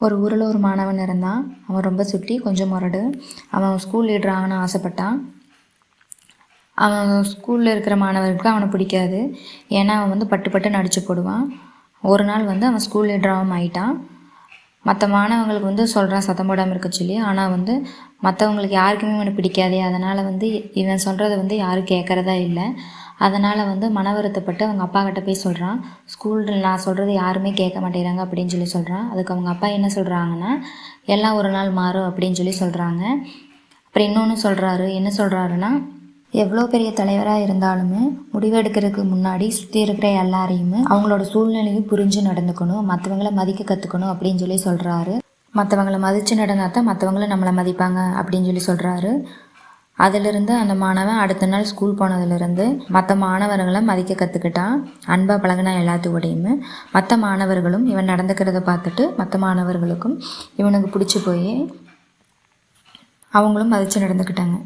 ஒரு ஊரில் ஒரு மாணவன் இருந்தான். அவன் ரொம்ப சுட்டி, கொஞ்சம் முரடு. அவன் ஸ்கூல் லீடர் ஆகணும்னு ஆசைப்பட்டான். அவன் ஸ்கூலில் இருக்கிற மாணவர்களுக்கு அவனை பிடிக்காது. ஏன்னா அவன் பட்டு பட்டுன்னு அடித்து போடுவான். ஒரு நாள் அவன் ஸ்கூல் லீடராகவும் ஆகிட்டான். மற்ற மாணவங்களுக்கு சொல்கிறான் சத்தம் போடாமல் இருக்க சொல்லி. ஆனால் மற்றவங்களுக்கு யாருக்குமே இவனை பிடிக்காதே. அதனால் இவன் சொல்கிறத யாரும் கேட்குறதா இல்லை. அதனால் மன வருத்தப்பட்டு அவங்க அப்பா கிட்ட போய் சொல்கிறான். ஸ்கூலில் நான் சொல்கிறது யாருமே கேட்க மாட்டேங்கிறாங்க அப்படின்னு சொல்லி சொல்கிறான். அதுக்கு அவங்க அப்பா என்ன சொல்கிறாங்கன்னா, எல்லாம் ஒரு நாள் மாறும் அப்படின்னு சொல்லி சொல்கிறாங்க. அப்புறம் இன்னொன்று சொல்கிறாரு. என்ன சொல்கிறாருன்னா, எவ்வளோ பெரிய தலைவராக இருந்தாலுமே முடிவெடுக்கிறதுக்கு முன்னாடி சுற்றி இருக்கிற எல்லாரையுமே அவங்களோட சூழ்நிலையும் புரிஞ்சு நடந்துக்கணும், மற்றவங்கள மதிக்க கற்றுக்கணும் அப்படின்னு சொல்லி சொல்கிறாரு. மற்றவங்கள மதித்து நடந்தால் தான் மற்றவங்களும் நம்மளை மதிப்பாங்க அப்படின்னு சொல்லி சொல்கிறாரு. அதிலிருந்து அந்த மாணவன் அடுத்த நாள் ஸ்கூல் போனதுலேருந்து மற்ற மாணவர்களை மதிக்க கற்றுக்கிட்டான். அன்பாக பழகினா எல்லாத்துக்கூடையுமே. மற்ற மாணவர்களும் இவன் நடந்துக்கிறத பார்த்துட்டு மற்ற மாணவர்களுக்கும் இவனுக்கு பிடிச்சி போய் அவங்களும் மதித்து நடந்துக்கிட்டாங்க.